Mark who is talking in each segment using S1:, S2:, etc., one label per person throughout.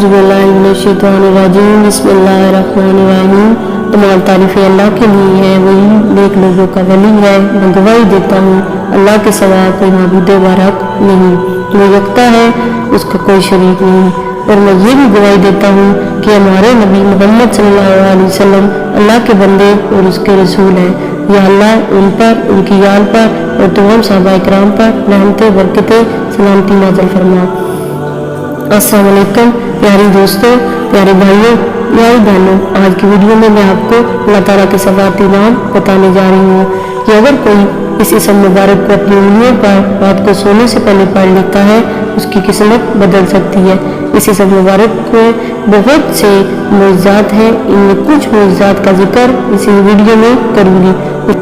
S1: औज़ुबिल्लाहिमिनश्शैतानिर्रजीम बिस्मिल्लाहिर्रहमानिर्रहीम। तमाम तारीफ़ें अल्लाह के लिए है, वही नेक लोगों का वली है। मैं गवाही देता हूँ अल्लाह के सिवा कोई माबूद बारक नहीं, वो यकता है, उसका कोई शरीक नहीं। और मैं ये भी गवाही देता हूँ कि हमारे नबी मोहम्मद सल्लल्लाहु अलैहि वसल्लम अल्लाह के बंदे और उसके रसूल हैं। या अल्लाह उन पर, उनकी आल पर और तमाम सहाबा इकराम पर रहमतें बरकतें सलामती नाज़िल फरमा। अस्सलाम वालेकुम प्यारे दोस्तों, प्यारे भाइयों, प्यारी बहनों, आज की वीडियो में मैं आपको अल्लाह ताला के सवाती नाम बताने जा रही हूँ कि अगर कोई इस इसम मुबारक को अपनी उंगलियों पर रात को सोने से पहले पढ़ लेता है, उसकी किस्मत बदल सकती है। इस इसम मुबारक में बहुत से मोइज़ात हैं, इनमें कुछ मोइज़ात का जिक्र इसी वीडियो में करूँगी।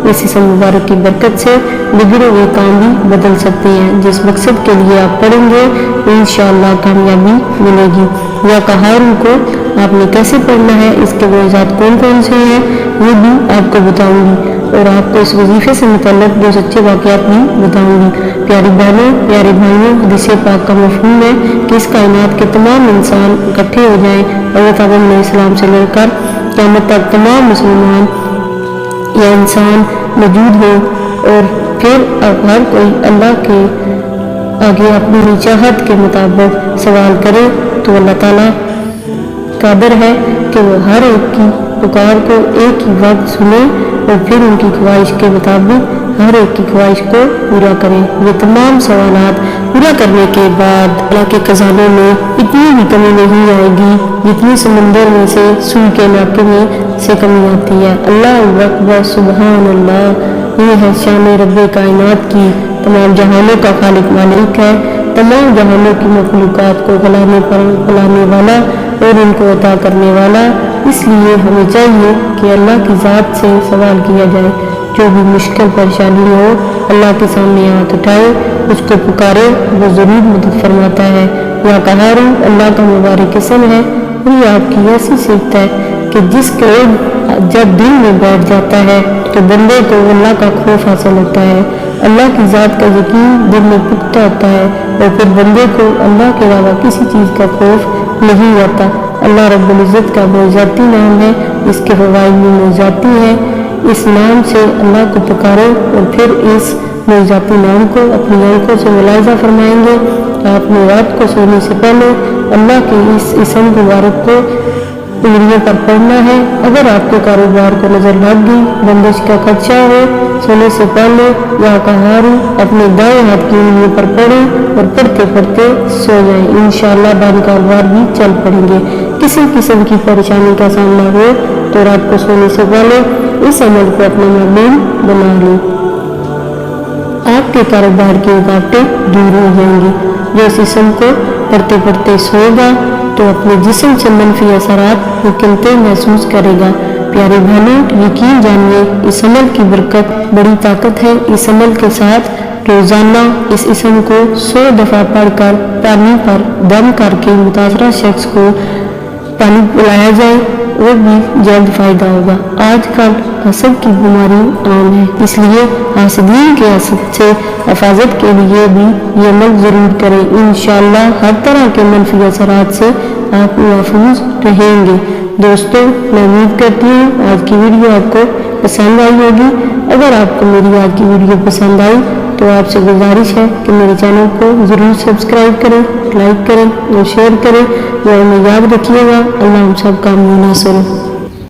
S1: इस इसम मुबारक की बरकत से बिगड़े हुए काम भी बदल सकते हैं। जिस मकसद के लिए आप पढ़ेंगे इंशाअल्लाह कामयाबी मिलेगी। या कहारों को आपने कैसे पढ़ना है, इसके मोइज़ात कौन कौन से हैं, ये भी आपको बताऊंगी और आपको इस वजीफे से मुतल्लिक़ दो सच्चे वाक़यात भी बताऊंगी। प्यारी बहनों, प्यारे भाइयों, हदीस पाक का मफ़हूम है कि इस कायनात के तमाम इंसान इकट्ठे हो जाएं, हज़रत आदम अलैहिस्सलाम से लेकर क़यामत तक तमाम मुसलमान या इंसान मौजूद हो और फिर हर कोई अल्लाह के आगे अपनी चाहत के मुताबिक सवाल करे, तो अल्लाह ताला कादर है कि वो हर एक की पुकार को एक ही वक्त सुने और फिर उनकी ख्वाहिश के मुताबिक हर एक की ख्वाहिश को पूरा करें। ये तमाम सवालात पूरा करने के बाद अल्लाह के खजानों में इतनी भी कमी नहीं आएगी जितनी समंदर में से सुई के नाके में से कमी आती है। अल्लाह अकबर, सुबहान अल्लाह, ये है शान रब्बे कायनात की, तमाम जहानों का खालिक मालिक है, तमाम जहानों की मखलूकात को फैलाने वाला और इनको अता करने वाला। इसलिए हमें चाहिए कि अल्लाह की ज़ात से सवाल किया जाए। जो भी मुश्किल परेशानी हो अल्लाह के सामने हाथ उठाए, उसको पुकारे, वो ज़रूर मदद फरमाता है। या कहारू अल्लाह का मुबारक इसम है, ये आपकी ऐसी सिफत है कि जिसके जब दिल में बैठ जाता है तो बंदे को अल्लाह का खौफ हासिल होता है, अल्लाह की ज़ात का यकीन दिल में पुख्ता होता है और फिर बंदे को अल्लाह के अलावा किसी चीज़ का खौफ नहीं आता। अल्लाह रब्बुल इज़्ज़त का मोइज़ाती नाम है, इसके फ़वाइद में मोइज़ाती है। इस नाम से अल्लाह को पुकारो और फिर इस मोइज़ाती नाम को अपनी आंखों से मुलाहिज़ा फरमाएंगे। आपने रात को सोने से पहले अल्लाह के इस इसम मुबारक को उंगलियों पर पढ़ना है। अगर आपके कारोबार को नजर लग गई, बंदिश का खदशा हो, सोने से पहले या कहारू अपने दाएं हाथ की उंगलियों पर पढ़ें और पढ़ते पढ़ते सो जाएं। इंशाअल्लाह बाकी कारोबार भी चल पड़ेंगे। किसी किस्म की परेशानी का सामना हो तो रात को सोने से पहले इस अमल को अपने मामूल बना लें, आपके कारोबार की रुकावटें दूर हो जाएंगी। जो इस इसम को पढ़ते पढ़ते सोएगा तो अपने जिस्म से मनफी असरात मुकम्मल महसूस करेगा। प्यारे भाइयों, यकीन जानिए इस अमल की बरकत बड़ी ताकत है। इस अमल के साथ रोज़ाना इस इसम को 100 दफ़ा पढ़कर पानी पर दम करके मुतासरा शख्स को पानी पिलाया जाए, वो भी जल्द फ़ायदा होगा। आजकल हसद की बीमारी आम है, इसलिए हासदीन के हसद से हिफाजत के लिए भी ये अमल ज़रूर करें। इंशाअल्लाह हर तरह के मनफी असरात से आप महफूज रहेंगे। दोस्तों, मैं उम्मीद करती हूँ आज की वीडियो आपको पसंद आई होगी। अगर आपको मेरी आज की वीडियो पसंद आई तो आपसे गुजारिश है कि मेरे चैनल को ज़रूर सब्सक्राइब करें, लाइक करें और शेयर करें। और हमें याद रखिएगा, अल्लाह हम सब का मुनासिर हो।